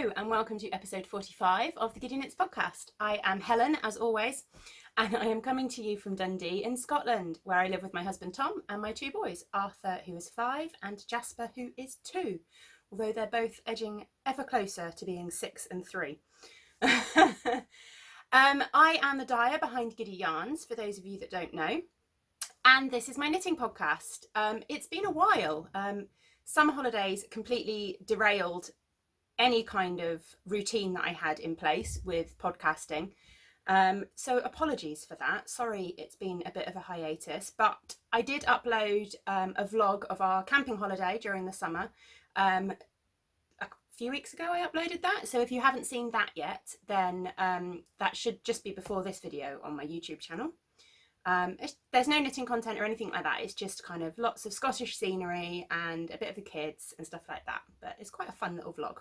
Hello and welcome to episode 45 of the Giddy Knits Podcast. I am Helen, as always, and I am coming to you from Dundee in Scotland, where I live with my husband Tom and my two boys, Arthur, who is 5, and Jasper, who is 2, although they're both edging ever closer to being 6 and 3. I am the dyer behind Giddy Yarns, for those of you that don't know, and this is my knitting podcast. It's been a while. Summer holidays completely derailed any kind of routine that I had in place with podcasting. So apologies for that. Sorry, it's been a bit of a hiatus, but I did upload a vlog of our camping holiday during the summer. A few weeks ago I uploaded that. So if you haven't seen that yet, then that should just be before this video on my YouTube channel. There's no knitting content or anything like that. It's just kind of lots of Scottish scenery and a bit of the kids and stuff like that. But it's quite a fun little vlog.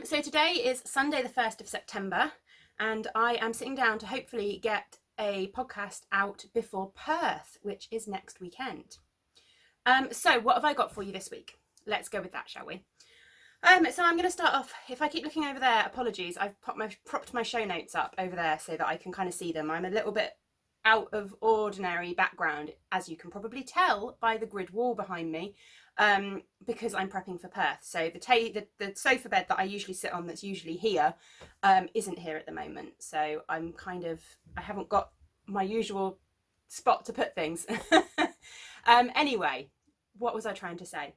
So today is Sunday the 1st of September and I am sitting down to hopefully get a podcast out before Perth, which is next weekend. So what have I got for you this week? Let's go with that, shall we? So I'm going to start off, if I keep looking over there, apologies, I've propped my show notes up over there so that I can kind of see them. I'm a little bit out of ordinary background, as you can probably tell by the grid wall behind me, because I'm prepping for Perth. So the sofa bed that I usually sit on, that's usually here, isn't here at the moment. So I haven't got my usual spot to put things. Anyway, what was I trying to say?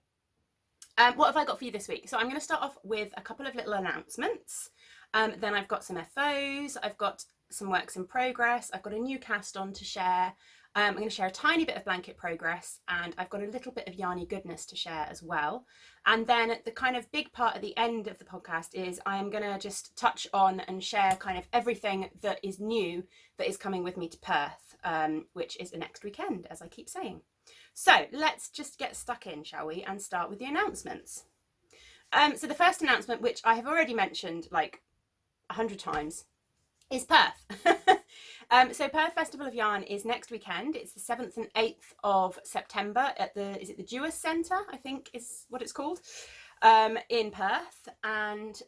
What have I got for you this week? So I'm going to start off with a couple of little announcements. Then I've got some FOs, I've got some works in progress, I've got a new cast on to share. I'm going to share a tiny bit of blanket progress, and I've got a little bit of yarny goodness to share as well. And then the kind of big part at the end of the podcast is I'm going to just touch on and share kind of everything that is new that is coming with me to Perth, which is the next weekend, as I keep saying. So let's just get stuck in, shall we, and start with the announcements. So the first announcement, which I have already mentioned like 100 times, is Perth. So Perth Festival of Yarn is next weekend. It's the 7th and 8th of September at is it the Jewess Centre, I think is what it's called, in Perth. And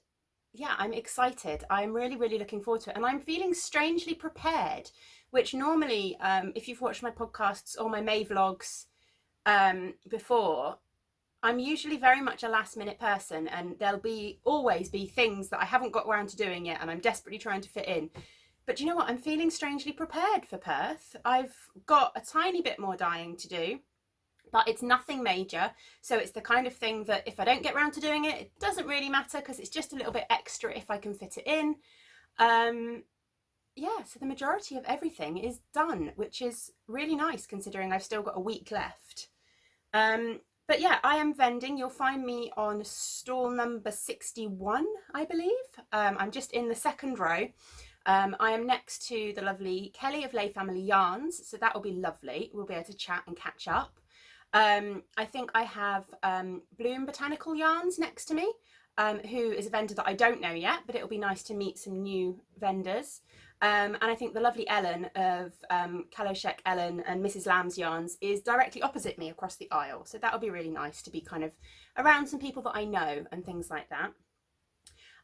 yeah, I'm excited. I'm really, really looking forward to it. And I'm feeling strangely prepared, which normally, if you've watched my podcasts or my May vlogs before, I'm usually very much a last minute person, and there'll always be things that I haven't got around to doing yet and I'm desperately trying to fit in. But you know what? I'm feeling strangely prepared for Perth. I've got a tiny bit more dyeing to do, but it's nothing major. So it's the kind of thing that if I don't get around to doing it, it doesn't really matter, because it's just a little bit extra if I can fit it in. Yeah, so the majority of everything is done, which is really nice considering I've still got a week left. But yeah, I am vending. You'll find me on stall number 61, I believe. I'm just in the second row. I am next to the lovely Kelly of Lay Family Yarns, so that will be lovely. We'll be able to chat and catch up. I think I have Bloom Botanical Yarns next to me, who is a vendor that I don't know yet, but it'll be nice to meet some new vendors. And I think the lovely Ellen of Caloshek Ellen and Mrs. Lamb's Yarns is directly opposite me across the aisle. So that'll be really nice to be kind of around some people that I know and things like that.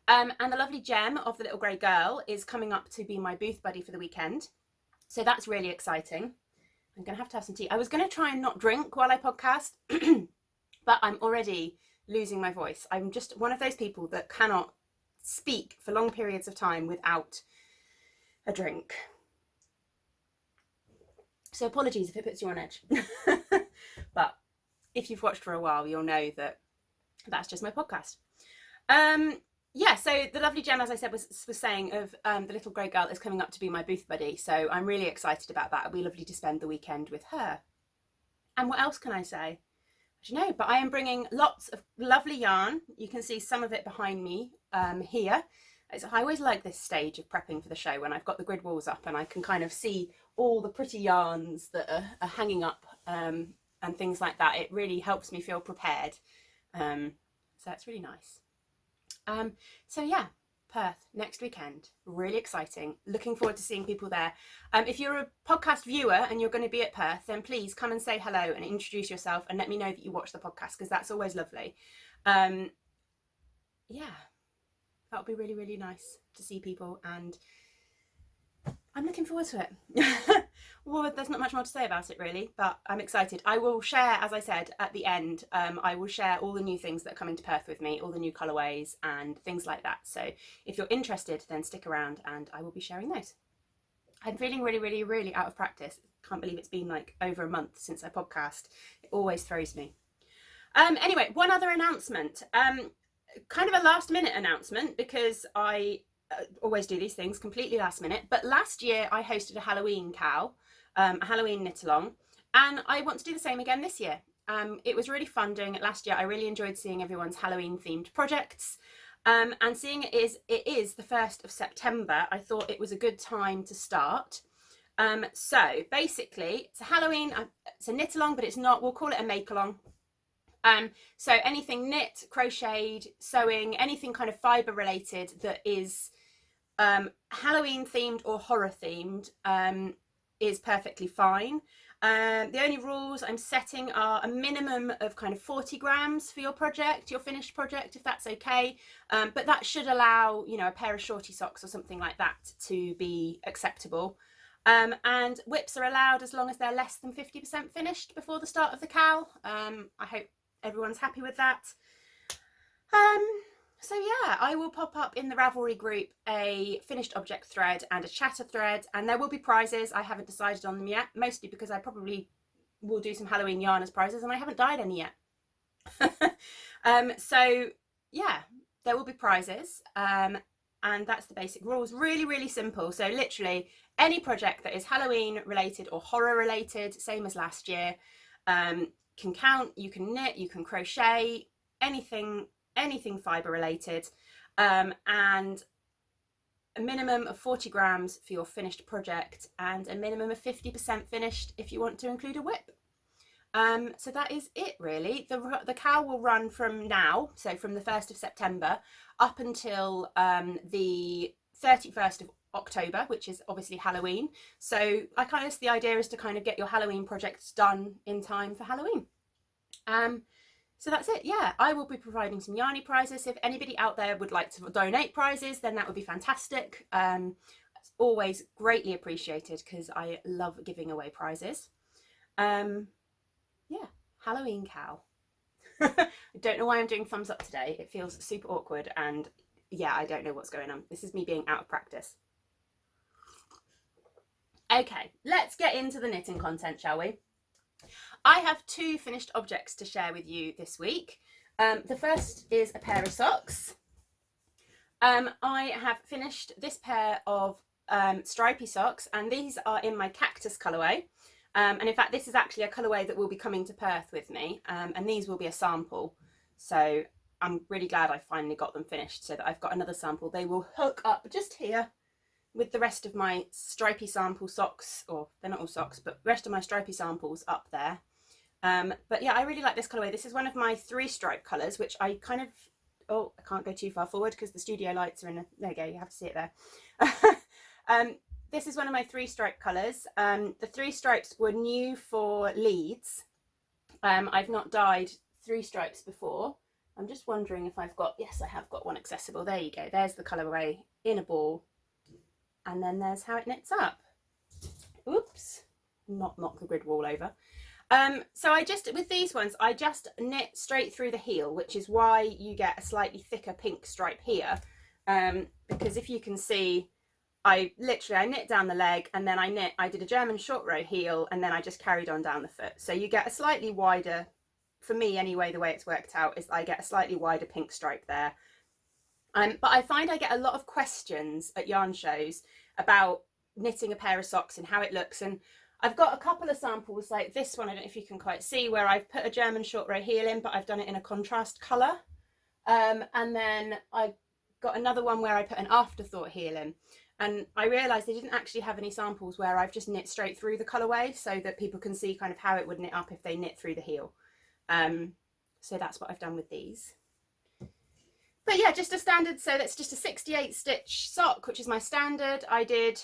And the lovely Gem of the Little Grey Girl is coming up to be my booth buddy for the weekend. So that's really exciting. I'm going to have some tea. I was going to try and not drink while I podcast, but I'm already losing my voice. I'm just one of those people that cannot speak for long periods of time without a drink. So apologies if it puts you on edge. But if you've watched for a while, you'll know that that's just my podcast. Yeah, so the lovely Gem, as I said, was saying of the Little Grey Girl is coming up to be my booth buddy. So I'm really excited about that. It'll be lovely to spend the weekend with her. And what else can I say? I don't know, but I am bringing lots of lovely yarn. You can see some of it behind me here. I always like this stage of prepping for the show when I've got the grid walls up and I can kind of see all the pretty yarns that are hanging up and things like that. It really helps me feel prepared. So it's really nice. So yeah, Perth next weekend. Really exciting. Looking forward to seeing people there. If you're a podcast viewer and you're going to be at Perth, then please come and say hello and introduce yourself and let me know that you watch the podcast, because that's always lovely. yeah, that would be really, really nice to see people, and I'm looking forward to it. Well, there's not much more to say about it really, but I'm excited. I will share, as I said at the end, I will share all the new things that are coming to Perth with me, all the new colourways and things like that. So if you're interested, then stick around and I will be sharing those. I'm feeling really, really, really out of practice. Can't believe it's been like over a month since I podcast. It always throws me. Anyway, one other announcement. Kind of a last minute announcement, because I always do these things completely last minute, but last year I hosted a Halloween cow, a Halloween knit along, and I want to do the same again this year. It was really fun doing it last year. I really enjoyed seeing everyone's Halloween themed projects, and seeing it is the 1st of September. I thought it was a good time to start. So basically it's a Halloween, it's a knit along, but it's not, we'll call it a make along. So anything knit, crocheted, sewing, anything kind of fibre related that is Halloween themed or horror themed is perfectly fine. The only rules I'm setting are a minimum of kind of 40 grams for your project, your finished project, if that's okay. But that should allow, you know, a pair of shorty socks or something like that to be acceptable. And whips are allowed as long as they're less than 50% finished before the start of the cow. I hope everyone's happy with that. So yeah, I will pop up in the Ravelry group a finished object thread and a chatter thread, and there will be prizes. I haven't decided on them yet, mostly because I probably will do some Halloween yarn as prizes and I haven't dyed any yet. So yeah, there will be prizes, and that's the basic rules. Really, really simple. So literally any project that is Halloween related or horror related, same as last year, can count. You can knit, you can crochet, anything fibre related, and a minimum of 40 grams for your finished project and a minimum of 50% finished if you want to include a whip. So that is it really. The cow will run from now, so from the 1st of September up until the 31st of October, which is obviously Halloween. So the idea is to kind of get your Halloween projects done in time for Halloween. So that's it. Yeah, I will be providing some YARNY prizes. If anybody out there would like to donate prizes, then that would be fantastic. It's always greatly appreciated because I love giving away prizes. Yeah, Halloween cow. I don't know why I'm doing thumbs up today. It feels super awkward, and yeah, I don't know what's going on. This is me being out of practice. Okay, let's get into the knitting content, shall we? I have 2 finished objects to share with you this week. The first is a pair of socks. I have finished this pair of stripy socks, and these are in my cactus colourway. And in fact, this is actually a colourway that will be coming to Perth with me, and these will be a sample. So I'm really glad I finally got them finished so that I've got another sample. They will hook up just here with the rest of my stripy sample socks, or they're not all socks, but the rest of my stripy samples up there. But yeah, I really like this colourway. This is one of my 3 stripe colours, which I kind of, oh, I can't go too far forward because the studio lights are in a, there you go, you have to see it there. This is one of my 3 stripe colours. The 3 stripes were new for Leeds. I've not dyed 3 stripes before. I'm just wondering if I've got, yes, I have got one accessible. There you go. There's the colourway in a ball. And then there's how it knits up. Oops, not knock the grid wall over. So with these ones, I just knit straight through the heel, which is why you get a slightly thicker pink stripe here. Because if you can see, I knit down the leg, and then I did a German short row heel, and then I just carried on down the foot. So you get a slightly wider, for me anyway, the way it's worked out is I get a slightly wider pink stripe there. But I find I get a lot of questions at yarn shows about knitting a pair of socks and how it looks, and I've got a couple of samples like this one, I don't know if you can quite see, where I've put a German short row heel in, but I've done it in a contrast colour. And then I got another one where I put an afterthought heel in, and I realised they didn't actually have any samples where I've just knit straight through the colourway so that people can see kind of how it would knit up if they knit through the heel. So that's what I've done with these. But yeah, just a standard, so that's just a 68 stitch sock, which is my standard. I did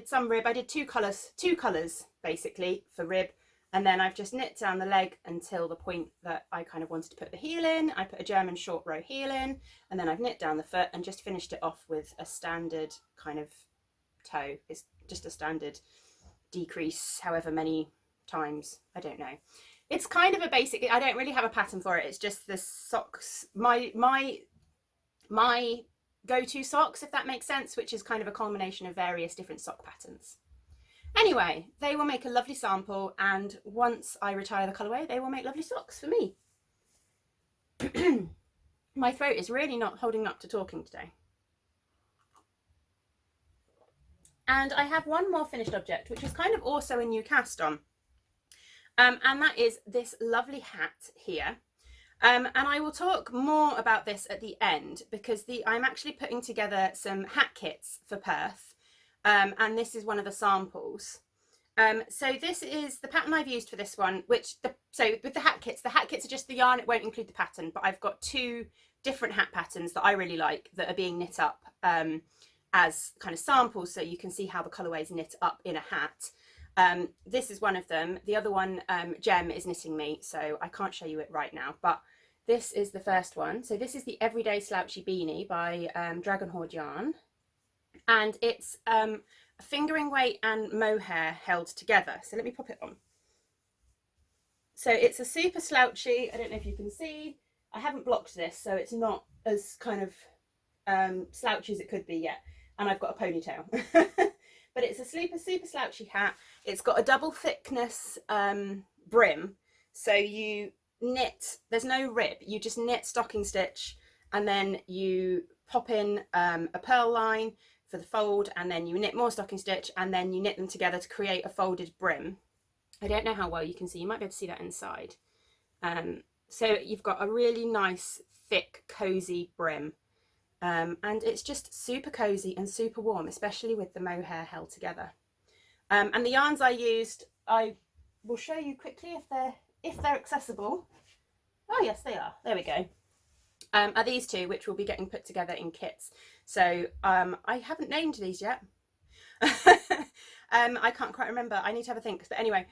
some rib, I did two colours basically for rib, And then I've just knit down the leg until the point that I kind of wanted to put the heel in. I put a German short row heel in, and then I've knit down the foot and just finished it off with a standard kind of toe. It's just a standard decrease, however many times, I don't know. It's kind of a basic, I don't really have a pattern for it. It's just the socks, my go-to socks, if that makes sense, which is kind of a culmination of various different sock patterns. Anyway, they will make a lovely sample, and once I retire the colourway, they will make lovely socks for me. My throat is really not holding up to talking today. And I have one more finished object, which is kind of also a new cast on. And that is this lovely hat here. And I will talk more about this at the end, because I'm actually putting together some hat kits for Perth. And this is one of the samples. So this is the pattern I've used for this one, so with the hat kits are just the yarn, it won't include the pattern, but I've got two different hat patterns that I really like that are being knit up as kind of samples, so you can see how the colourways knit up in a hat. This is one of them. The other one, Jem is knitting me, so I can't show you it right now, but this is the first one. So this is the Everyday Slouchy Beanie by Dragon Horde Yarn. And it's a fingering weight and mohair held together. So let me pop it on. So it's a super slouchy, I don't know if you can see, I haven't blocked this, so it's not as kind of slouchy as it could be yet. And I've got a ponytail. But it's a super slouchy hat. It's got a double thickness brim. So you knit, there's no rib, you just knit stocking stitch, and then you pop in a purl line for the fold, and then you knit more stocking stitch, and then you knit them together to create a folded brim. I don't know how well you can see, you might be able to see that inside. So you've got a really nice thick cozy brim, and it's just super cozy and super warm, especially with the mohair held together. And the yarns I used, I will show you quickly if they're accessible. Oh yes, they are, there we go. Are these two, which will be getting put together in kits. So I haven't named these yet. I can't quite remember, I need to have a think, but anyway,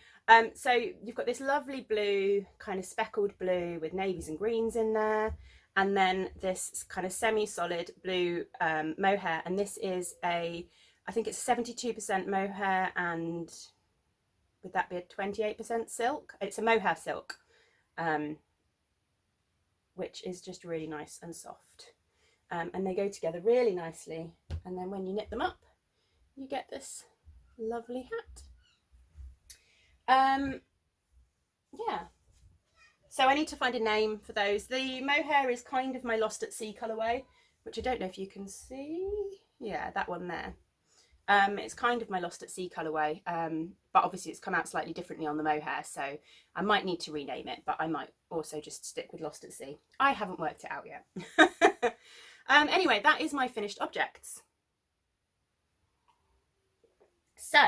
so you've got this lovely blue, kind of speckled blue with navies and greens in there, and then this kind of semi-solid blue mohair, and this is I think it's 72% mohair, and would that be a 28% silk? It's a mohair silk. Which is just really nice and soft, and they go together really nicely, and then when you knit them up you get this lovely hat. Yeah, so I need to find a name for those. The mohair is kind of my Lost at Sea colourway, which I don't know if you can see. Yeah, that one there. It's kind of my Lost at Sea colourway, but obviously it's come out slightly differently on the mohair, so I might need to rename it, but I might also just stick with Lost at Sea. I haven't worked it out yet. Anyway, that is my finished objects. So,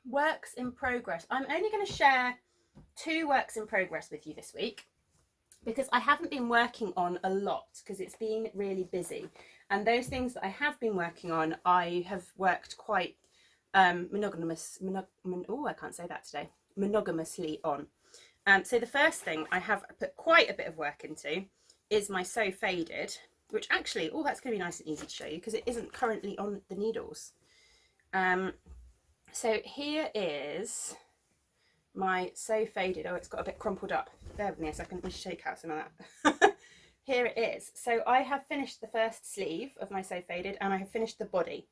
works in progress. I'm only going to share 2 works in progress with you this week, because I haven't been working on a lot, because it's been really busy. And those things that I have been working on, I have worked quite monogamously on. So the first thing I have put quite a bit of work into is my So Faded, which actually, that's going to be nice and easy to show you because it isn't currently on the needles. So here is my So Faded. Oh, it's got a bit crumpled up. Bear with me a second, let me shake out some of that. Here it is. So I have finished the first sleeve of my So Faded, and I have finished the body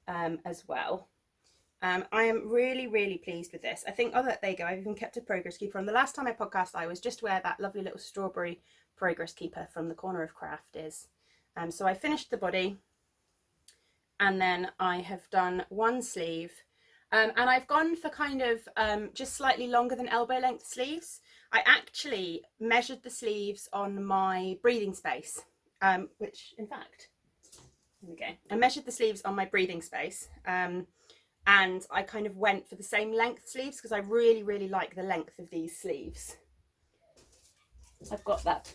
as well. I am really pleased with this. I think, oh, there you go, I've even kept a progress keeper on. The last time I podcast, I was just where that lovely little strawberry progress keeper from the Corner of Craft is. So I finished the body, and then I have done one sleeve. And I've gone for kind of just slightly longer than elbow length sleeves. I actually measured the sleeves on my breathing space, which in fact, there we go. I measured the sleeves on my breathing space, and I kind of went for the same length sleeves because I really like the length of these sleeves. I've got that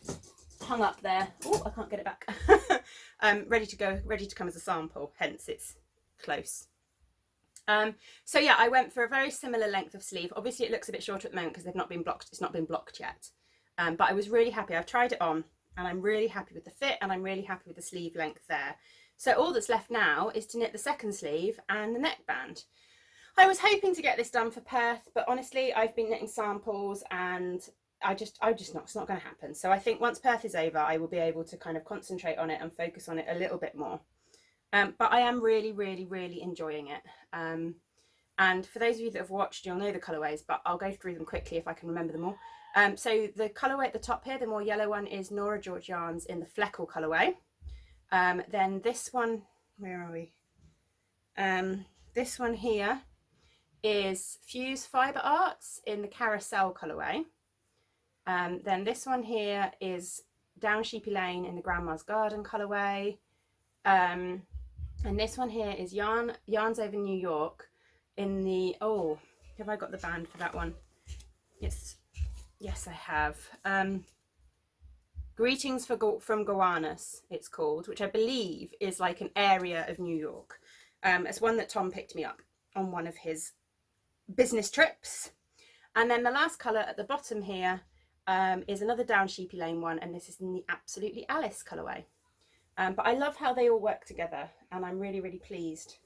hung up there. Oh, I can't get it back. Ready to go, ready to come as a sample, hence it's close. So yeah, I went for a very similar length of sleeve. Obviously it looks a bit shorter at the moment because they've not been blocked. It's not been blocked yet. But I was really happy. I've tried it on and I'm really happy with the fit and I'm really happy with the sleeve length there. So all that's left now is to knit the second sleeve and the neckband. I was hoping to get this done for Perth, but honestly, I've been knitting samples and it's not going to happen. So I think once Perth is over, I will be able to kind of concentrate on it and focus on it a little bit more. But I am really, really, really enjoying it. And for those of you that have watched, you'll know the colourways, but I'll go through them quickly if I can remember them all. So the colourway at the top here, the more yellow one, is Nora George Yarns in the Fleckle colourway. Then this one, where are we? This one here is Fuse Fibre Arts in the Carousel colourway. Then this one here is Down Sheepy Lane in the Grandma's Garden colourway. And this one here is Yarns Over New York in the, oh, have I got the band for that one? Yes I have. Greetings from Gowanus, it's called, which I believe is like an area of New York. It's one that Tom picked me up on one of his business trips. And then the last colour at the bottom here is another Down Sheepy Lane one, and this is in the Absolutely Alice colourway. But I love how they all work together, and I'm really, really pleased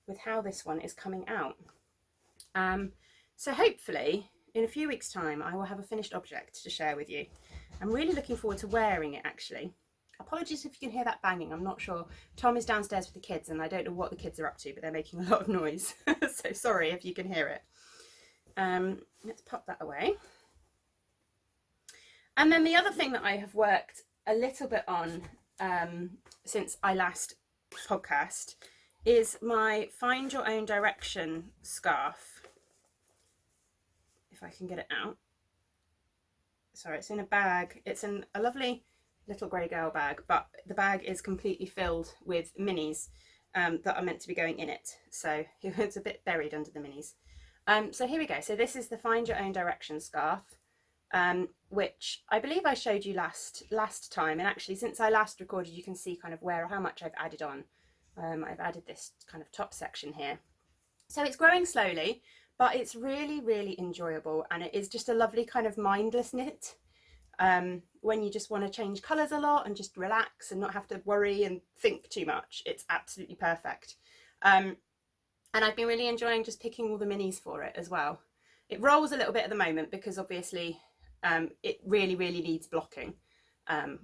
with how this one is coming out. So hopefully in a few weeks' time I will have a finished object to share with you. I'm really looking forward to wearing it, actually. Apologies if you can hear that banging, I'm not sure. Tom is downstairs with the kids and I don't know what the kids are up to, but they're making a lot of noise. So sorry if you can hear it. Let's pop that away. And then the other thing that I have worked a little bit on since I last podcast is my Find Your Own Direction scarf. If I can get it out. Sorry, it's in a bag. It's in a lovely little grey girl bag, but the bag is completely filled with minis that are meant to be going in it. So it's a bit buried under the minis. So here we go. So this is the Find Your Own Direction scarf, which I believe I showed you last time. And actually, since I last recorded, you can see kind of how much I've added on. I've added this kind of top section here. So it's growing slowly, but it's really, really enjoyable. And it is just a lovely kind of mindless knit. When you just want to change colours a lot and just relax and not have to worry and think too much, it's absolutely perfect. And I've been really enjoying just picking all the minis for it as well. It rolls a little bit at the moment because obviously it really, really needs blocking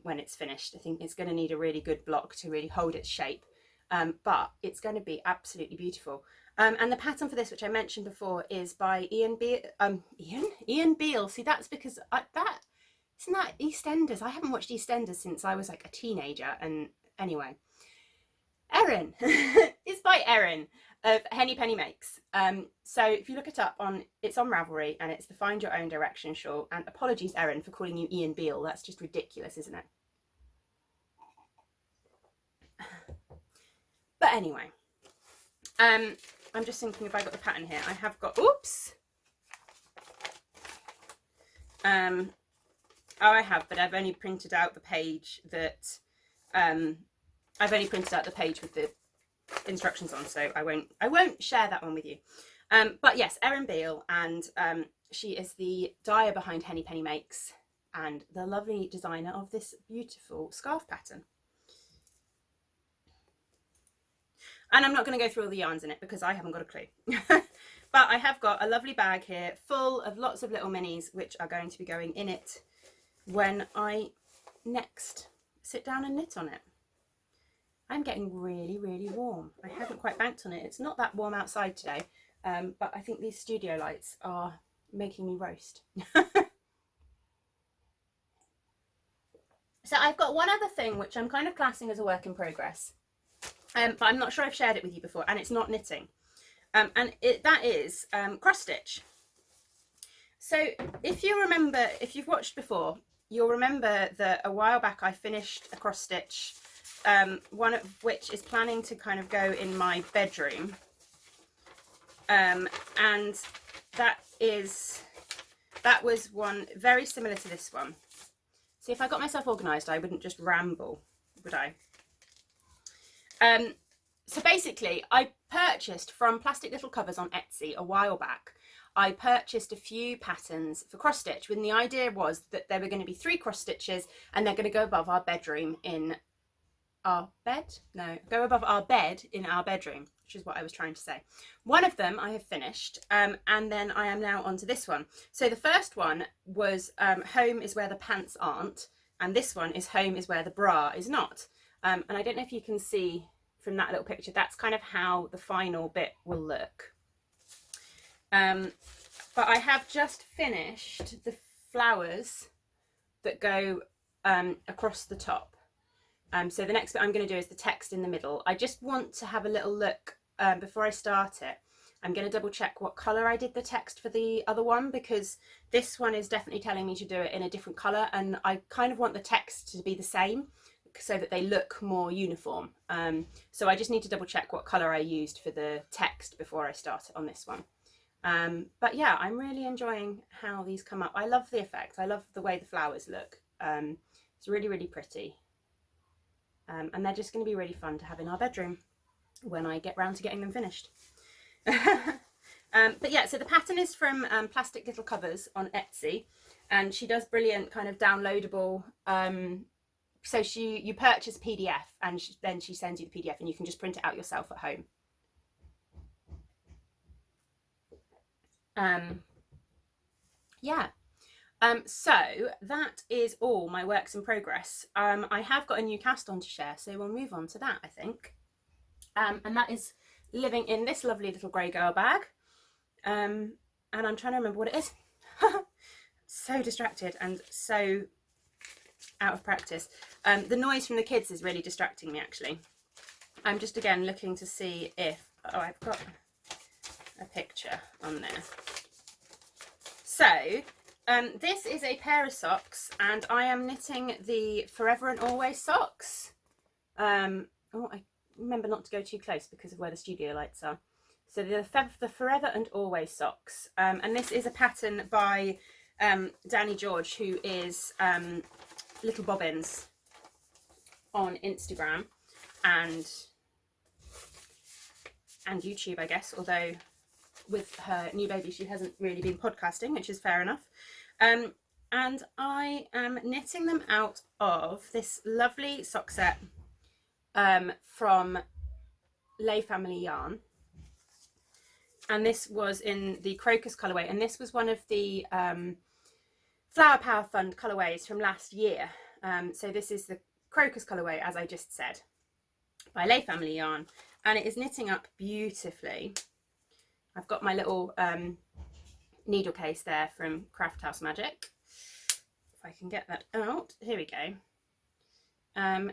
when it's finished. I think it's going to need a really good block to really hold its shape, but it's going to be absolutely beautiful. And the pattern for this, which I mentioned before, is by Ian Beale. See, that's because isn't that EastEnders? I haven't watched EastEnders since I was like a teenager. And anyway, Erin. It's by Erin of Henny Penny Makes. So if you look it up it's on Ravelry, and it's the Find Your Own Direction shawl. And apologies, Erin, for calling you Ian Beale. That's just ridiculous, isn't it? But anyway, I'm just thinking if I got the pattern here. I have got, oops. Oh, I have, but I've only printed out the page that, I've only printed out the page with the instructions on, so I won't share that one with you. But yes, Erin Beale, and she is the dyer behind Henny Penny Makes and the lovely designer of this beautiful scarf pattern. And I'm not going to go through all the yarns in it because I haven't got a clue. But I have got a lovely bag here full of lots of little minis which are going to be going in it when I next sit down and knit on it. I'm getting really, really warm. I haven't quite banked on it. It's not that warm outside today, but I think these studio lights are making me roast. So I've got one other thing which I'm kind of classing as a work in progress, but I'm not sure I've shared it with you before, and it's not knitting. And that is cross stitch. So if you remember, if you've watched before, you'll remember that a while back I finished a cross stitch, one of which is planning to kind of go in my bedroom. And that was one very similar to this one. See, if I got myself organised, I wouldn't just ramble, would I? So basically, I purchased from Plastic Little Covers on Etsy a while back. I purchased a few patterns for cross stitch when the idea was that there were going to be 3 cross stitches and they're going to go above our bedroom in our bed? No, go above our bed in our bedroom, which is what I was trying to say. One of them I have finished, and then I am now on to this one. So the first one was home is where the pants aren't, and this one is home is where the bra is not. And I don't know if you can see from that little picture, that's kind of how the final bit will look. But I have just finished the flowers that go across the top. So the next bit I'm going to do is the text in the middle. I just want to have a little look before I start it. I'm going to double check what colour I did the text for the other one, because this one is definitely telling me to do it in a different colour, and I kind of want the text to be the same so that they look more uniform. So I just need to double check what colour I used for the text before I start it on this one. But yeah, I'm really enjoying how these come up. I love the effect. I love the way the flowers look. It's really, really pretty. And they're just going to be really fun to have in our bedroom when I get round to getting them finished. But yeah, so the pattern is from Plastic Little Covers on Etsy, and she does brilliant kind of downloadable. So you purchase PDF, and then she sends you the PDF, and you can just print it out yourself at home. Yeah. So that is all my works in progress. I have got a new cast on to share, so we'll move on to that, I think. And that is living in this lovely little grey girl bag. And I'm trying to remember what it is. So distracted and so out of practice. The noise from the kids is really distracting me, actually. I'm just again looking to see if, oh, I've got a picture on there. So this is a pair of socks, and I am knitting the Forever and Always socks. Oh, I remember not to go too close because of where the studio lights are. So the Forever and Always socks, and this is a pattern by Danny George, who is Little Bobbins on Instagram and YouTube, I guess, although with her new baby she hasn't really been podcasting, which is fair enough. And I am knitting them out of this lovely sock set from Lay Family Yarn, and this was in the Crocus colourway, and this was one of the Flower Power Fund colourways from last year. So this is the Crocus colourway, as I just said, by Lay Family Yarn, and it is knitting up beautifully. I've got my little needle case there from Craft House Magic. If I can get that out, here we go.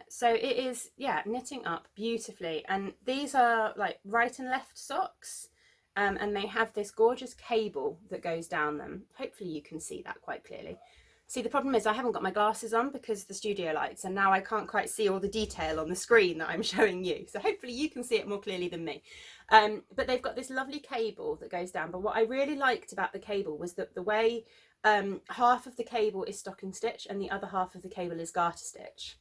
So it is, yeah, knitting up beautifully, and these are like right and left socks, and they have this gorgeous cable that goes down them. Hopefully you can see that quite clearly. See, the problem is I haven't got my glasses on because of the studio lights, and now I can't quite see all the detail on the screen that I'm showing you. So hopefully you can see it more clearly than me. But they've got this lovely cable that goes down. But what I really liked about the cable was that the way half of the cable is stocking stitch and the other half of the cable is garter stitch.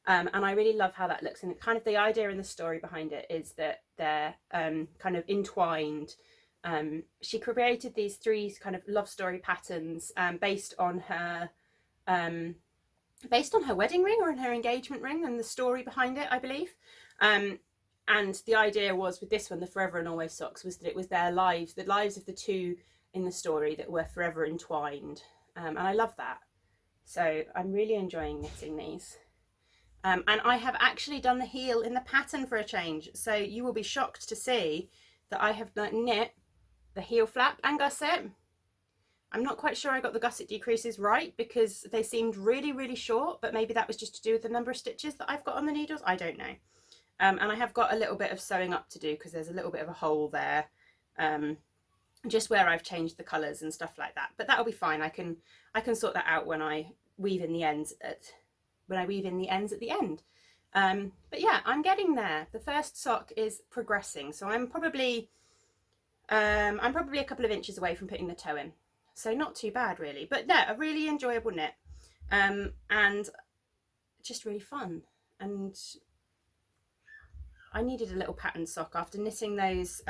And I really love how that looks. And kind of the idea and the story behind it is that they're kind of entwined. She created these 3 kind of love story patterns based on her wedding ring or in her engagement ring, and the story behind it, I believe. And the idea was with this one, the Forever and Always socks, was that it was their lives, the lives of the 2 in the story that were forever entwined. And I love that. So I'm really enjoying knitting these. And I have actually done the heel in the pattern for a change. So you will be shocked to see that I have knit the heel flap and gusset. I'm not quite sure I got the gusset decreases right because they seemed really, really short, but maybe that was just to do with the number of stitches that I've got on the needles. I don't know. And I have got a little bit of sewing up to do because there's a little bit of a hole there, just where I've changed the colours and stuff like that. But that'll be fine. I can sort that out when I weave in the ends at the end. But yeah, I'm getting there. The first sock is progressing, so I'm probably a couple of inches away from putting the toe in. So not too bad really, but yeah, a really enjoyable knit, and just really fun. And I needed a little pattern sock after knitting those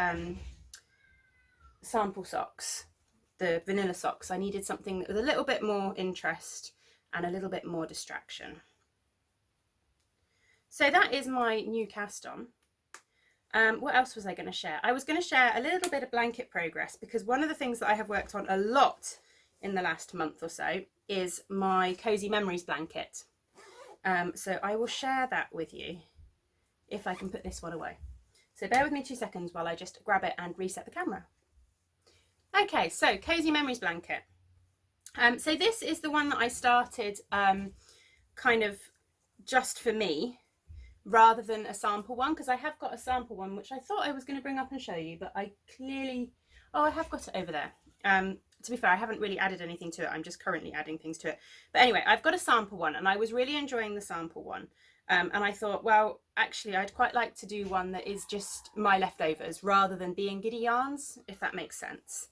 sample socks, the vanilla socks. I needed something that was a little bit more interest and a little bit more distraction. So that is my new cast on. What else was I going to share? I was going to share a little bit of blanket progress, because one of the things that I have worked on a lot in the last month or so is my Cozy Memories blanket. So I will share that with you if I can put this one away. So bear with me 2 seconds while I just grab it and reset the camera. Okay, so Cozy Memories blanket. So this is the one that I started kind of just for me, rather than a sample one, because I have got a sample one which I thought I was going to bring up and show you, but I clearly, oh, I have got it over there. To be fair, I haven't really added anything to it. I'm just currently adding things to it. But anyway, I've got a sample one, and I was really enjoying the sample one. And I thought, well, actually, I'd quite like to do one that is just my leftovers rather than being Giddy yarns, if that makes sense.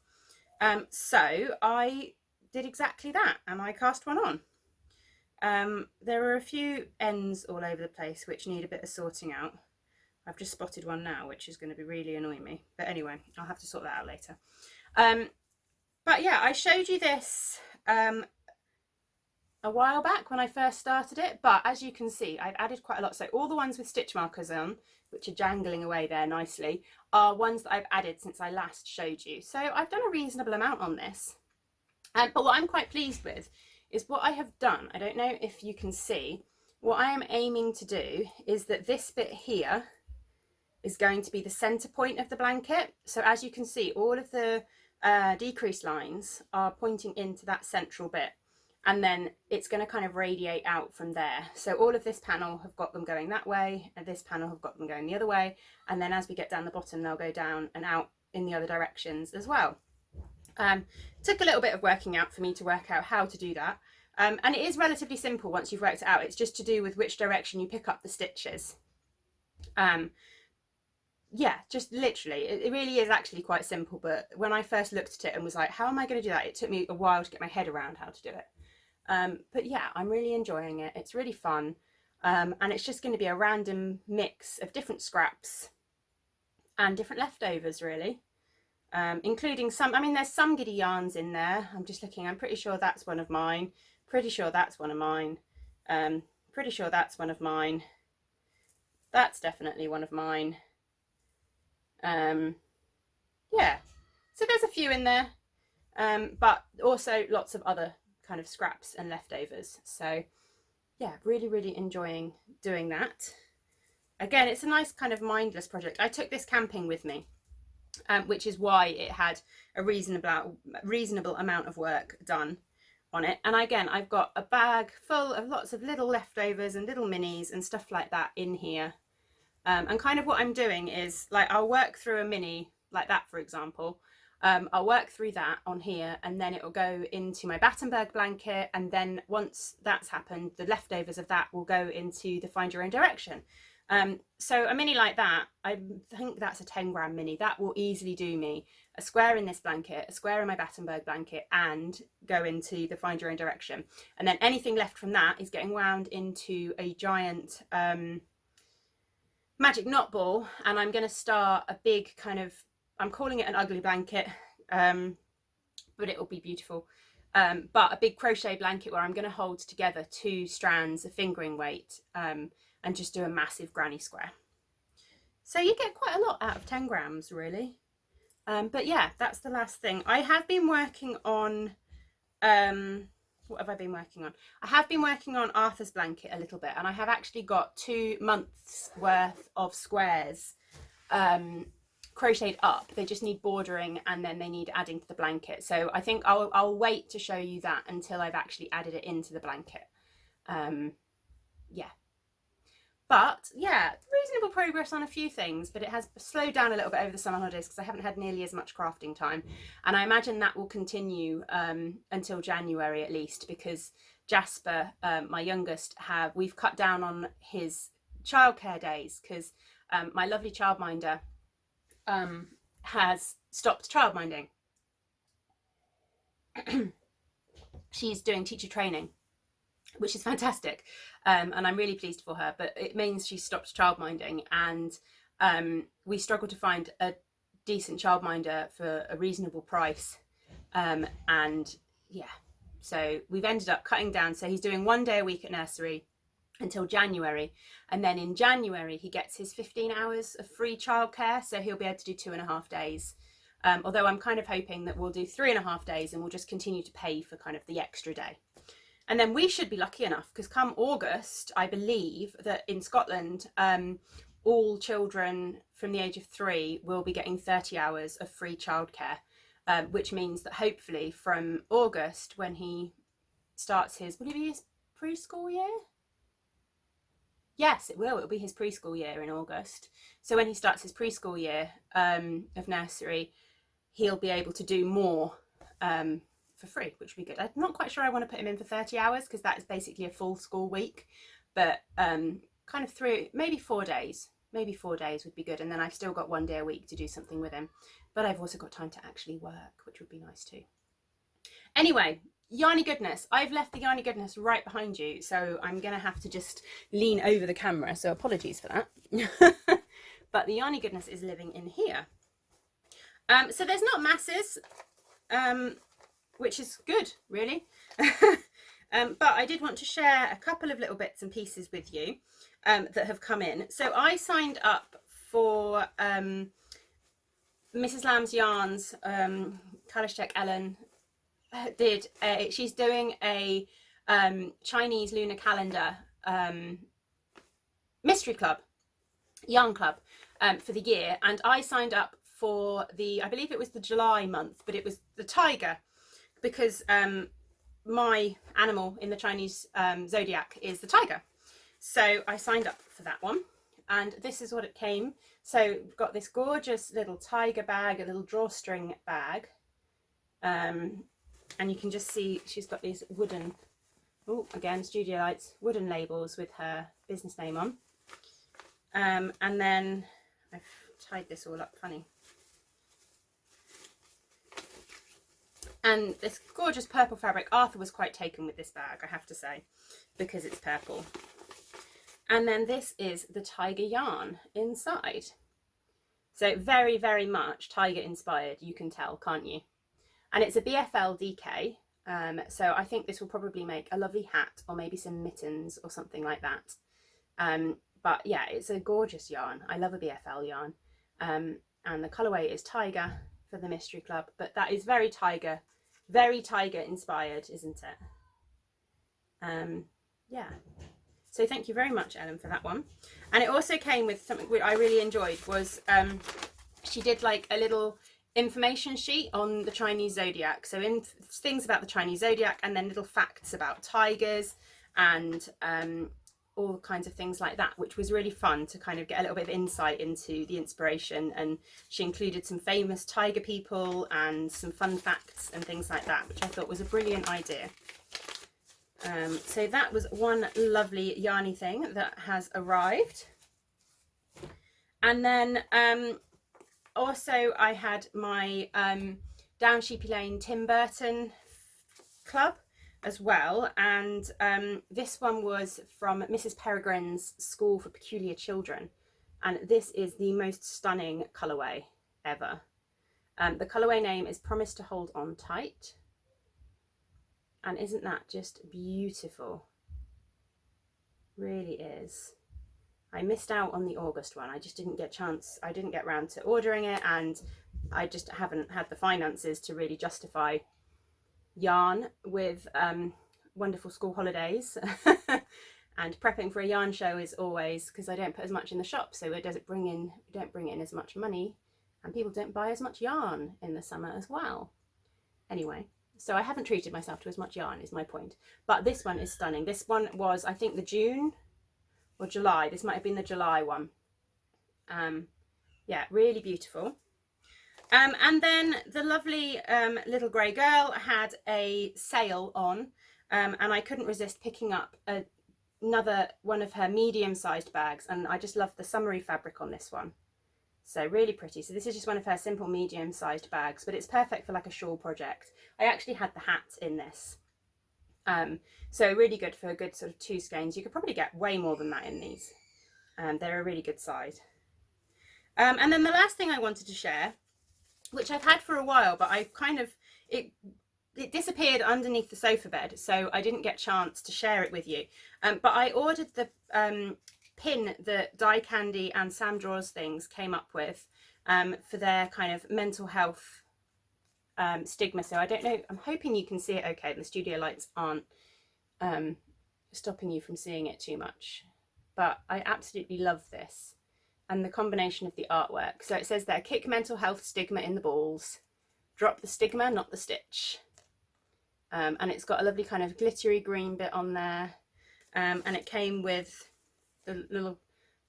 So I did exactly that, and I cast one on. There are a few ends all over the place which need a bit of sorting out. I've just spotted one now which is going to be really annoying me, but anyway, I'll have to sort that out later. But yeah, I showed you this a while back when I first started it, but as you can see, I've added quite a lot. So all the ones with stitch markers on, which are jangling away there nicely, are ones that I've added since I last showed you. So I've done a reasonable amount on this. But what I'm quite pleased with is what I have done. I don't know if you can see, what I am aiming to do is that this bit here is going to be the center point of the blanket. So as you can see, all of the decrease lines are pointing into that central bit, and then it's going to kind of radiate out from there. So all of this panel have got them going that way, and this panel have got them going the other way, and then as we get down the bottom, they'll go down and out in the other directions as well. Took a little bit of working out for me to work out how to do that, and it is relatively simple once you've worked it out. It's just to do with which direction you pick up the stitches. Yeah, just literally, it really is actually quite simple, but when I first looked at it and was like, how am I going to do that? It took me a while to get my head around how to do it. But yeah, I'm really enjoying it. It's really fun, and it's just going to be a random mix of different scraps and different leftovers, really. Including some, I mean, there's some Giddy yarns in there. I'm just looking, I'm pretty sure that's one of mine. Pretty sure that's one of mine. Pretty sure that's one of mine. That's definitely one of mine. Yeah, so there's a few in there, but also lots of other kind of scraps and leftovers. So yeah, really enjoying doing that. Again, it's a nice kind of mindless project. I took this camping with me, which is why it had a reasonable amount of work done on it. And again, I've got a bag full of lots of little leftovers and little minis and stuff like that in here. And kind of what I'm doing is, like, I'll work through a mini like that, for example. I'll work through that on here, and then it will go into my Battenberg blanket, and then once that's happened, the leftovers of that will go into the Find Your Own Direction. So a mini like that, I think that's a 10-gram mini. That will easily do me a square in this blanket, a square in my Battenberg blanket, and go into the Find Your Own Direction. And then anything left from that is getting wound into a giant magic knot ball, and I'm going to start a big kind of, I'm calling it an ugly blanket, but it will be beautiful, but a big crochet blanket where I'm going to hold together 2 strands of fingering weight, and just do a massive granny square. So you get quite a lot out of 10 grams, really. But yeah, that's the last thing. I have been working on, what have I been working on? I have been working on Arthur's blanket a little bit, and I have actually got 2 months worth of squares crocheted up. They just need bordering, and then they need adding to the blanket. So I think I'll wait to show you that until I've actually added it into the blanket. Yeah. But yeah, reasonable progress on a few things, but it has slowed down a little bit over the summer holidays because I haven't had nearly as much crafting time. And I imagine that will continue until January at least, because Jasper, my youngest, we've cut down on his childcare days because my lovely childminder has stopped childminding. She's doing teacher training, which is fantastic, and I'm really pleased for her, but it means she stopped childminding, and we struggled to find a decent childminder for a reasonable price. And yeah, so we've ended up cutting down. So he's doing 1 day a week at nursery until January, and then in January he gets his 15 hours of free childcare, so he'll be able to do 2.5 days. Although I'm kind of hoping that we'll do 3.5 days and we'll just continue to pay for kind of the extra day. And then we should be lucky enough, because come August, I believe that in Scotland, all children from the age of 3 will be getting 30 hours of free childcare, which means that hopefully from August, when he starts will it be his preschool year? Yes, it will. It'll be his preschool year in August. So when he starts his preschool year of nursery, he'll be able to do more for free, which would be good. I'm not quite sure I want to put him in for 30 hours because that is basically a full school week, but kind of maybe 4 days. Maybe 4 days would be good. And then I've still got 1 day a week to do something with him, but I've also got time to actually work, which would be nice too. Anyway, Yarny goodness. I've left the Yarny goodness right behind you, so I'm going to have to just lean over the camera, so apologies for that. But the Yarny goodness is living in here. So there's not masses, which is good, really. But I did want to share a couple of little bits and pieces with you that have come in. So I signed up for Mrs. Lamb's Yarns, colour check Ellen she's doing a Chinese lunar calendar mystery club, yarn club, for the year, and I signed up for I believe it was the July month, but it was the tiger, because my animal in the Chinese zodiac is the tiger. So I signed up for that one, and this is what it came. So we've got this gorgeous little tiger bag, a little drawstring bag, and you can just see she's got these wooden, again, studio lights, wooden labels with her business name on. And then I've tied this all up funny. And this gorgeous purple fabric. Arthur was quite taken with this bag, I have to say, because it's purple. And then this is the tiger yarn inside. So very, very much tiger inspired, you can tell, can't you? And it's a BFL DK, so I think this will probably make a lovely hat or maybe some mittens or something like that. But yeah, it's a gorgeous yarn. I love a BFL yarn. And the colourway is Tiger for the Mystery Club, but that is very tiger inspired, isn't it? Yeah. So thank you very much, Ellen, for that one. And it also came with something which I really enjoyed, was she did like a little information sheet on the Chinese zodiac, so things about the Chinese zodiac, and then little facts about tigers and all kinds of things like that, which was really fun to kind of get a little bit of insight into the inspiration. And she included some famous tiger people and some fun facts and things like that, which I thought was a brilliant idea. So that was one lovely yarny thing that has arrived. And then also I had my Down Sheepy Lane Tim Burton club as well, and this one was from Mrs. Peregrine's School for Peculiar Children, and this is the most stunning colourway ever. The colourway name is Promise to Hold On Tight, and isn't that just beautiful? Really is. I missed out on the August one. I just didn't get I didn't get round to ordering it, and I just haven't had the finances to really justify yarn with wonderful school holidays. And prepping for a yarn show is always, because I don't put as much in the shop, so it doesn't bring in, we don't bring in as much money, and people don't buy as much yarn in the summer as well. Anyway, so I haven't treated myself to as much yarn, is my point. But this one is stunning. This one was, I think, the June or July. This might have been the July one. Yeah, really beautiful. And then the lovely little grey girl had a sale on, and I couldn't resist picking up another one of her medium-sized bags, and I just love the summery fabric on this one. So really pretty. So this is just one of her simple medium-sized bags, but it's perfect for like a shawl project. I actually had the hat in this. So really good for a good sort of 2 skeins. You could probably get way more than that in these. They're a really good size. And then the last thing I wanted to share, which I've had for a while, but I've kind of, it disappeared underneath the sofa bed, so I didn't get a chance to share it with you. But I ordered the pin that Die Candy and Sam Draws Things came up with for their kind of mental health stigma. So I don't know, I'm hoping you can see it okay. The studio lights aren't stopping you from seeing it too much. But I absolutely love this. And the combination of the artwork. So it says there, kick mental health stigma in the balls. Drop the stigma, not the stitch. And it's got a lovely kind of glittery green bit on there. And it came with the little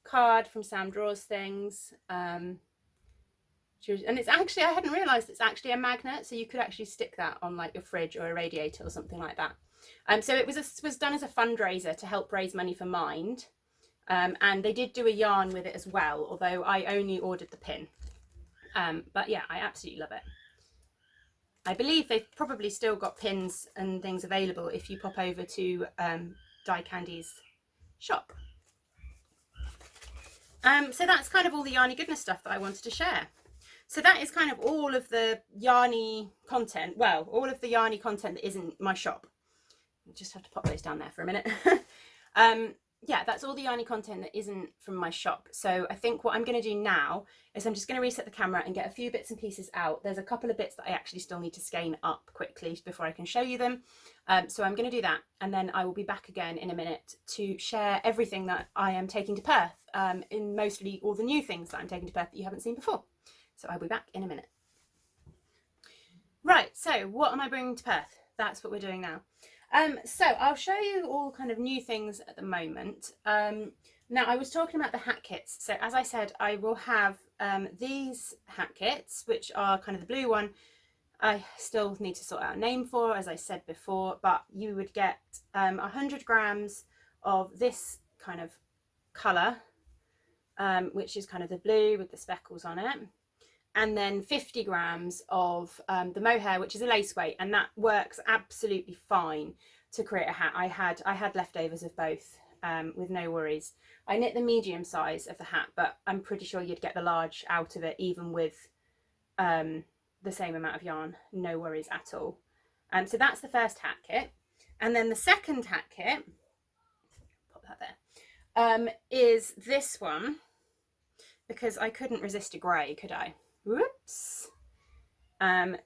card from Sam Draws Things. And it's actually, I hadn't realised it's actually a magnet. So you could actually stick that on like your fridge or a radiator or something like that. So it was done as a fundraiser to help raise money for Mind. And they did do a yarn with it as well, although I only ordered the pin. But yeah, I absolutely love it. I believe they've probably still got pins and things available if you pop over to Die Candy's shop. So that's kind of all the Yarny Goodness stuff that I wanted to share. So that is kind of all of the Yarny content, well, all of the Yarny content that isn't my shop. I just have to pop those down there for a minute. Yeah, that's all the Yarny content that isn't from my shop. So I think what I'm going to do now is I'm just going to reset the camera and get a few bits and pieces out. There's a couple of bits that I actually still need to skein up quickly before I can show you them. So I'm going to do that, and then I will be back again in a minute to share everything that I am taking to Perth, in mostly all the new things that I'm taking to Perth that you haven't seen before. So I'll be back in a minute. Right, so what am I bringing to Perth? That's what we're doing now. So I'll show you all kind of new things at the moment. Now I was talking about the hat kits. So as I said, I will have these hat kits, which are kind of the blue one. I still need to sort out a name for, as I said before, but you would get 100 grams of this kind of colour, which is kind of the blue with the speckles on it. And then 50 grams of the mohair, which is a lace weight, and that works absolutely fine to create a hat. I had leftovers of both with no worries. I knit the medium size of the hat, but I'm pretty sure you'd get the large out of it even with the same amount of yarn. No worries at all. So that's the first hat kit. And then the second hat kit, put that there, is this one, because I couldn't resist a grey, could I? Whoops.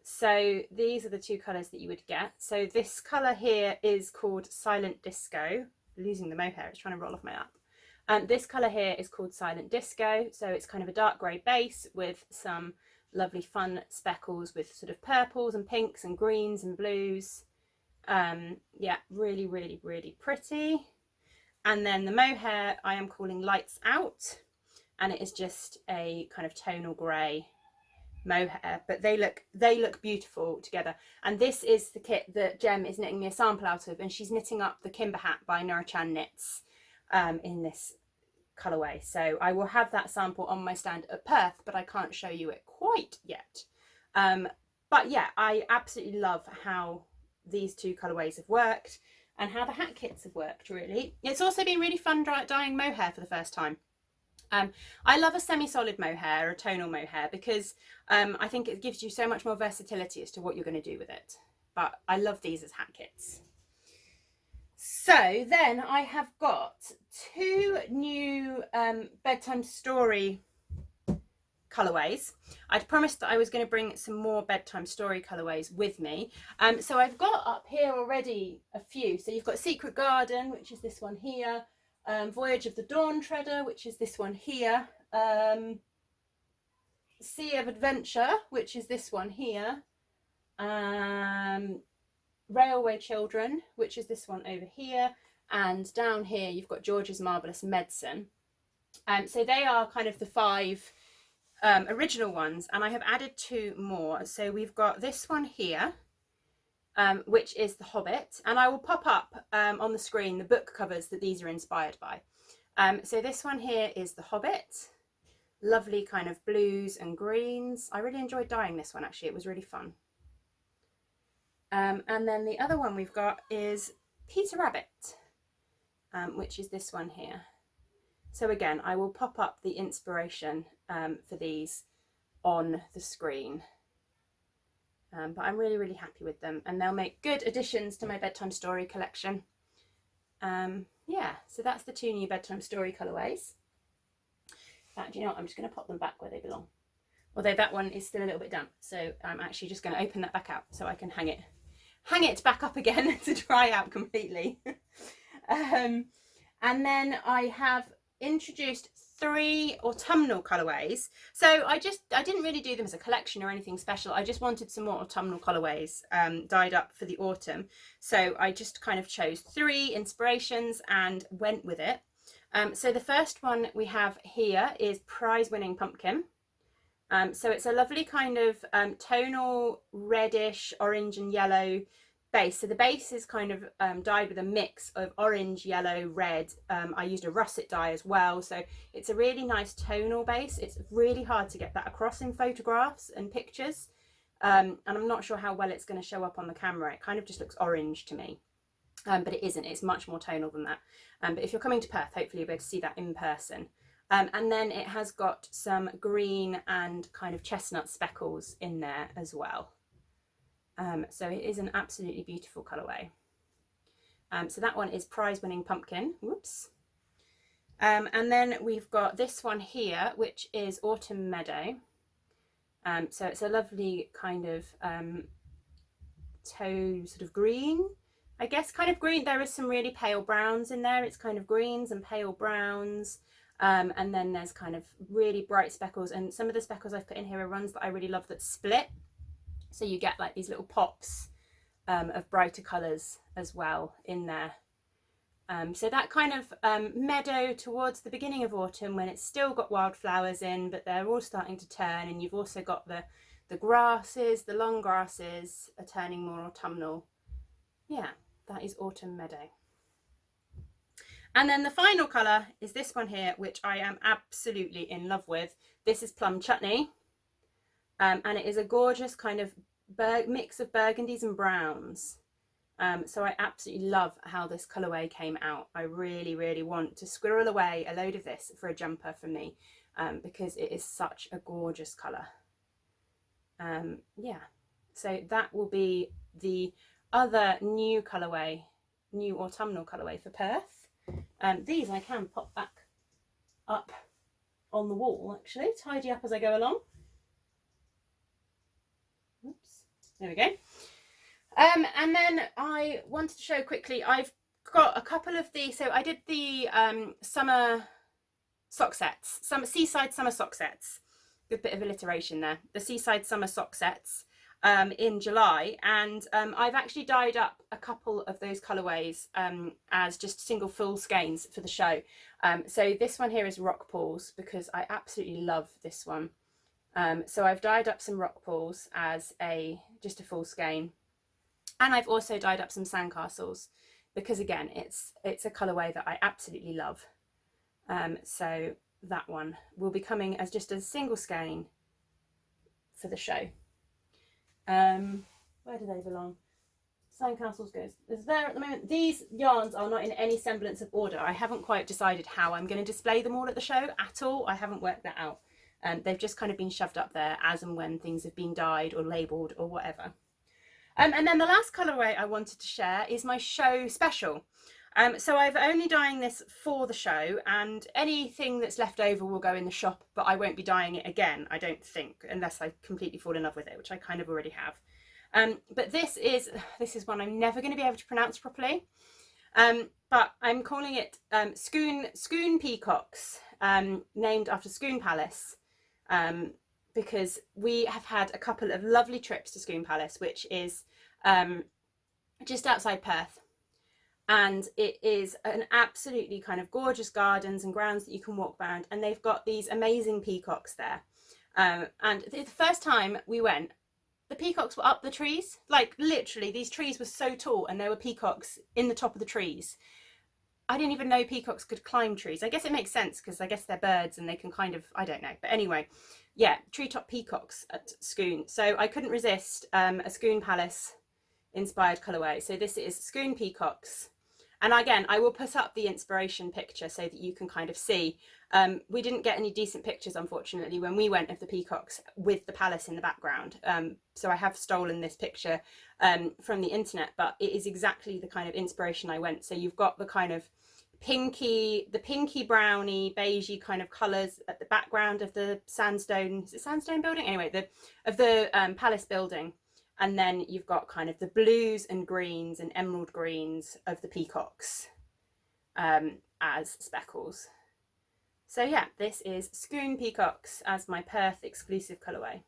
So these are the two colours that you would get. So this colour here is called Silent Disco. Losing the mohair, it's trying to roll off my lap. This colour here is called Silent Disco. So it's kind of a dark grey base with some lovely fun speckles with sort of purples and pinks and greens and blues. Yeah, really, really, really pretty. And then the mohair I am calling Lights Out, and it is just a kind of tonal grey mohair, but they look beautiful together. And this is the kit that Jem is knitting me a sample out of, and she's knitting up the Kimber hat by Nora-chan Knits in this colourway. So I will have that sample on my stand at Perth, but I can't show you it quite yet. But yeah, I absolutely love how these two colourways have worked and how the hat kits have worked, really. It's also been really fun dyeing mohair for the first time. I love a semi-solid mohair, a tonal mohair, because I think it gives you so much more versatility as to what you're going to do with it. But I love these as hat kits. So then I have got two new bedtime story colourways. I'd promised that I was going to bring some more bedtime story colourways with me. So I've got up here already a few. So you've got Secret Garden, which is this one here. Voyage of the Dawn Treader, which is this one here. Sea of Adventure, which is this one here. Railway Children, which is this one over here. And down here you've got George's Marvellous Medicine. So they are kind of the 5 original ones, and I have added 2 more. So we've got this one here, which is The Hobbit, and I will pop up on the screen the book covers that these are inspired by. So this one here is The Hobbit, lovely kind of blues and greens. I really enjoyed dyeing this one, actually. It was really fun. And then the other one we've got is Peter Rabbit, which is this one here. So again, I will pop up the inspiration for these on the screen. But I'm really, really happy with them, and they'll make good additions to my bedtime story collection. Yeah, so that's the 2 new bedtime story colourways. In fact, you know what, I'm just going to pop them back where they belong. Although that one is still a little bit damp, so I'm actually just going to open that back out so I can hang it back up again to dry out completely. And then I have introduced 3 autumnal colourways. So I didn't really do them as a collection or anything special. I just wanted some more autumnal colourways dyed up for the autumn. So I just kind of chose 3 inspirations and went with it. So the first one we have here is Prize-Winning Pumpkin. So it's a lovely kind of tonal reddish, orange and yellow base. So the base is kind of dyed with a mix of orange, yellow, red. I used a russet dye as well. So it's a really nice tonal base. It's really hard to get that across in photographs and pictures. And I'm not sure how well it's going to show up on the camera. It kind of just looks orange to me. But it isn't. It's much more tonal than that. But if you're coming to Perth, hopefully you'll be able to see that in person. And then it has got some green and kind of chestnut speckles in there as well. So it is an absolutely beautiful colourway. So that one is Prize-Winning Pumpkin. Whoops. And then we've got this one here, which is Autumn Meadow. So it's a lovely kind of sort of green, I guess, kind of green. There is some really pale browns in there. It's kind of greens and pale browns. And then there's kind of really bright speckles, and some of the speckles I've put in here are ones that I really love that split. So you get like these little pops of brighter colours as well in there. So that kind of meadow towards the beginning of autumn, when it's still got wildflowers in, but they're all starting to turn, and you've also got the grasses, the long grasses are turning more autumnal. Yeah, that is Autumn Meadow. And then the final colour is this one here, which I am absolutely in love with. This is Plum Chutney. And it is a gorgeous kind of mix of burgundies and browns. So I absolutely love how this colourway came out. I really, really want to squirrel away a load of this for a jumper for me, because it is such a gorgeous colour. Yeah, so that will be the other new colourway, new autumnal colourway for Perth. These I can pop back up on the wall, actually, tidy up as I go along. Oops, there we go. And then I wanted to show quickly, I've got a couple of these. So I did the summer sock sets, some seaside summer sock sets. Good bit of alliteration there. The seaside summer sock sets in July, and I've actually dyed up a couple of those colourways as just single full skeins for the show. So this one here is Rock Pools, because I absolutely love this one. So I've dyed up some Rock Pools as just a full skein, and I've also dyed up some Sandcastles, because again it's a colourway that I absolutely love. So that one will be coming as just a single skein for the show. Where do they belong? Sandcastles is there at the moment. These yarns are not in any semblance of order. I haven't quite decided how I'm going to display them all at the show at all. I haven't worked that out. They've just kind of been shoved up there as and when things have been dyed or labelled or whatever. And then the last colourway I wanted to share is my show special. So I've only dyeing this for the show, and anything that's left over will go in the shop, but I won't be dyeing it again, I don't think, unless I completely fall in love with it, which I kind of already have. But this is one I'm never going to be able to pronounce properly. But I'm calling it Scoon Peacocks, named after Scoon Palace, because we have had a couple of lovely trips to Scoon Palace, which is just outside Perth. And it is an absolutely kind of gorgeous gardens and grounds that you can walk around, and they've got these amazing peacocks there. And the first time we went, the peacocks were up the trees, like literally these trees were so tall, and there were peacocks in the top of the trees. I didn't even know peacocks could climb trees. I guess it makes sense, because I guess they're birds and they can kind of, I don't know. But anyway, yeah, treetop peacocks at Scoon. So I couldn't resist a Scoon Palace inspired colourway. So this is Scoon Peacocks. And again, I will put up the inspiration picture so that you can kind of see. We didn't get any decent pictures, unfortunately, when we went, of the peacocks with the palace in the background. So I have stolen this picture from the internet, but it is exactly the kind of inspiration I went. So you've got the kind of pinky browny beigey kind of colours at the background of the sandstone, is it sandstone building? Anyway, of the palace building. And then you've got kind of the blues and greens and emerald greens of the peacocks as speckles. So yeah, this is Scoon Peacocks as my Perth exclusive colourway.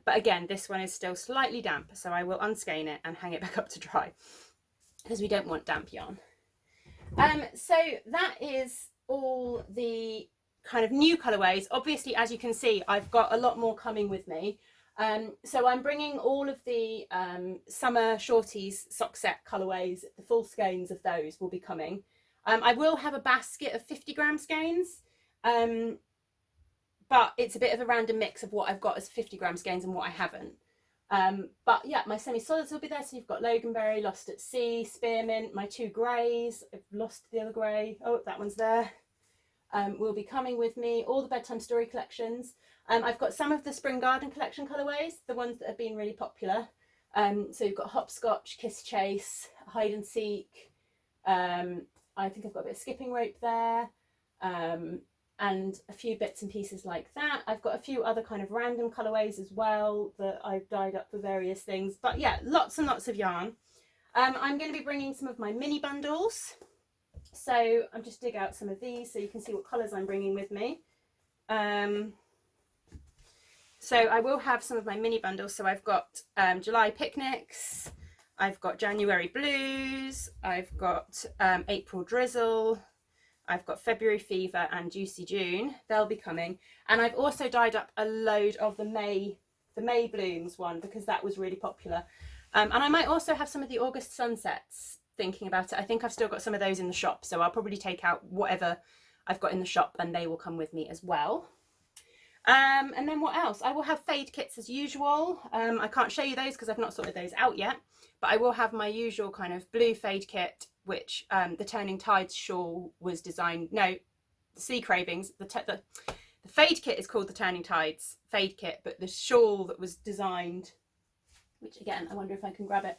But again, this one is still slightly damp, so I will unskein it and hang it back up to dry because we don't want damp yarn. So that is all the kind of new colourways. Obviously, as you can see, I've got a lot more coming with me. So I'm bringing all of the summer shorties sock set colourways, the full skeins of those will be coming. I will have a basket of 50-gram skeins, but it's a bit of a random mix of what I've got as 50-gram skeins and what I haven't. But yeah, my semi-solids will be there. So you've got Loganberry, Lost at Sea, Spearmint, my 2 greys. I've lost the other grey. Oh, that one's there. Will be coming with me. All the bedtime story collections. I've got some of the Spring Garden collection colourways, the ones that have been really popular. So you've got Hopscotch, Kiss Chase, Hide and Seek. I think I've got a bit of Skipping Rope there. And a few bits and pieces like that. I've got a few other kind of random colourways as well that I've dyed up for various things. But yeah, lots and lots of yarn. I'm going to be bringing some of my mini bundles. So I'm just dig out some of these so you can see what colours I'm bringing with me. So I will have some of my mini bundles. So I've got July Picnics, I've got January Blues, I've got April Drizzle, I've got February Fever and Juicy June. They'll be coming. And I've also dyed up a load of the May Blooms one because that was really popular. And I might also have some of the August Sunsets, thinking about it. I think I've still got some of those in the shop, so I'll probably take out whatever I've got in the shop and they will come with me as well. And then what else? I will have fade kits as usual. I can't show you those because I've not sorted those out yet, but I will have my usual kind of blue fade kit, which the Turning Tides shawl was designed, no, the Sea Cravings, the fade kit is called the Turning Tides fade kit, but the shawl that was designed, which again, I wonder if I can grab it,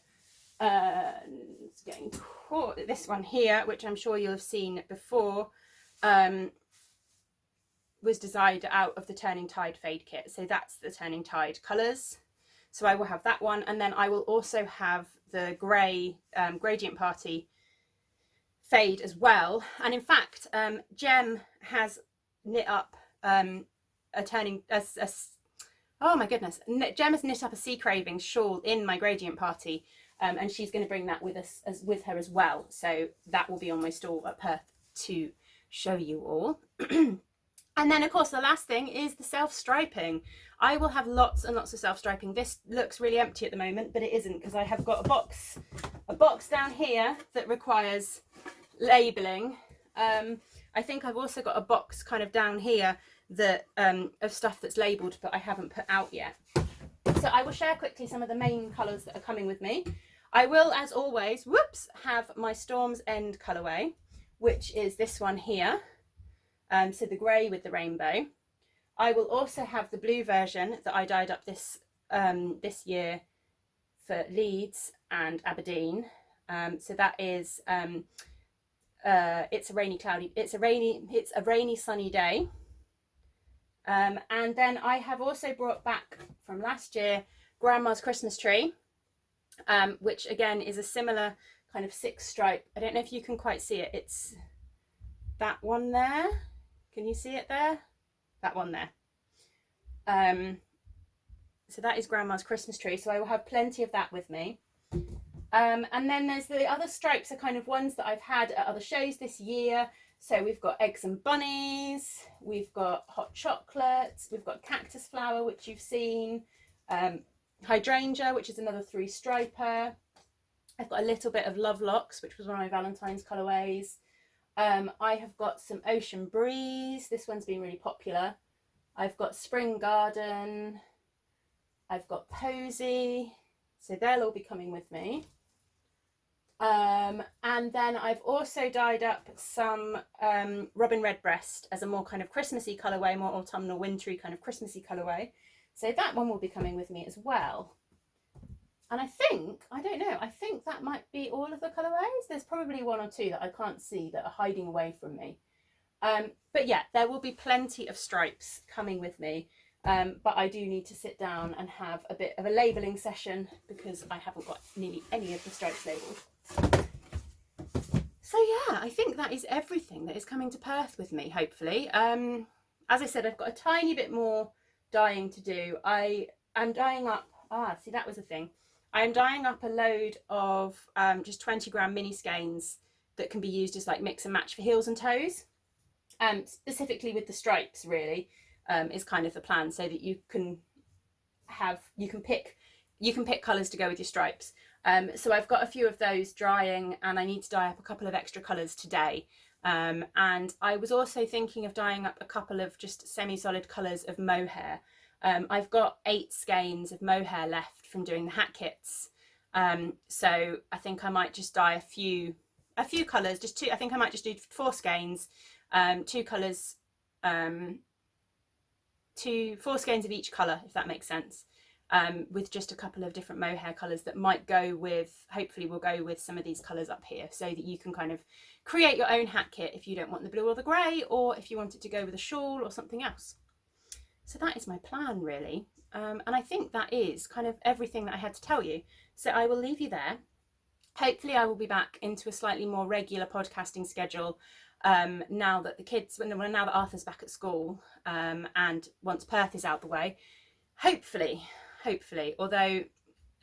it's getting caught, this one here, which I'm sure you'll have seen before, was designed out of the Turning Tide fade kit. So that's the Turning Tide colours. So I will have that one, and then I will also have the grey Gradient Party fade as well. And in fact, Jem has knit up oh my goodness, Jem has knit up a Sea Cravings shawl in my Gradient Party, and she's going to bring that with us with her as well. So that will be on my stall at Perth to show you all. And then of course the last thing is the self-striping. I will have lots and lots of self-striping. This looks really empty at the moment, but it isn't, because I have got a box down here that requires labelling. I think I've also got a box kind of down here that of stuff that's labelled but I haven't put out yet. So I will share quickly some of the main colours that are coming with me. I will, as always, have my Storm's End colourway, which is this one here. So the grey with the rainbow. I will also have the blue version that I dyed up this year for Leeds and Aberdeen. So that is it's a rainy sunny day. And then I have also brought back from last year Grandma's Christmas Tree, which again is a similar kind of 6 stripe. I don't know if you can quite see it. It's that one there. Can you see it there? That one there. So that is Grandma's Christmas Tree. So I will have plenty of that with me. And then there's the other stripes are kind of ones that I've had at other shows this year. So we've got Eggs and Bunnies, we've got Hot Chocolates, we've got Cactus Flower, which you've seen, Hydrangea, which is another 3 striper. I've got a little bit of Love Locks, which was one of my Valentine's colourways. I have got some Ocean Breeze. This one's been really popular. I've got Spring Garden. I've got Posy. So they'll all be coming with me. And then I've also dyed up some Robin Redbreast as a more kind of Christmassy colourway, more autumnal, wintry kind of Christmassy colourway. So that one will be coming with me as well. And I think that might be all of the colourways. There's probably one or two that I can't see that are hiding away from me. But yeah, there will be plenty of stripes coming with me. But I do need to sit down and have a bit of a labelling session because I haven't got nearly any of the stripes labelled. So yeah, I think that is everything that is coming to Perth with me, hopefully. As I said, I've got a tiny bit more dyeing to do. I am dyeing up, see, that was a thing. I am dyeing up a load of just 20-gram mini skeins that can be used as like mix and match for heels and toes. Specifically with the stripes, really, is kind of the plan, so that you can pick colours to go with your stripes. So I've got a few of those drying, and I need to dye up a couple of extra colours today. And I was also thinking of dyeing up a couple of just semi-solid colours of mohair. I've got 8 skeins of mohair left from doing the hat kits. So I think I might just dye a few colours, just 2. I think I might just do 4 skeins, 2 colours, 4 skeins of each colour, if that makes sense. With just a couple of different mohair colours that might go with, hopefully will go with some of these colours up here, so that you can kind of create your own hat kit if you don't want the blue or the grey, or if you want it to go with a shawl or something else. So that is my plan, really. And I think that is kind of everything that I had to tell you. So I will leave you there. Hopefully I will be back into a slightly more regular podcasting schedule now that now that Arthur's back at school, and once Perth is out the way. Hopefully, although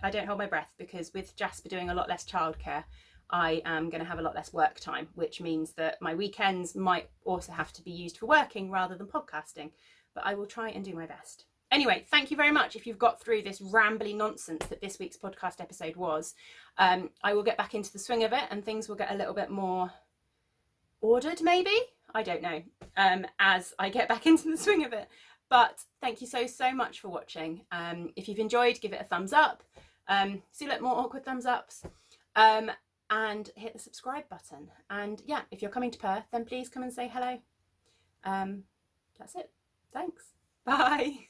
I don't hold my breath, because with Jasper doing a lot less childcare, I am going to have a lot less work time, which means that my weekends might also have to be used for working rather than podcasting, but I will try and do my best. Anyway, thank you very much if you've got through this rambly nonsense that this week's podcast episode was. I will get back into the swing of it, and things will get a little bit more ordered, maybe? I don't know, as I get back into the swing of it. But thank you so much for watching. If you've enjoyed, give it a thumbs up. See more awkward thumbs ups. And hit the subscribe button. And yeah, if you're coming to Perth, then please come and say hello. That's it. Thanks. Bye.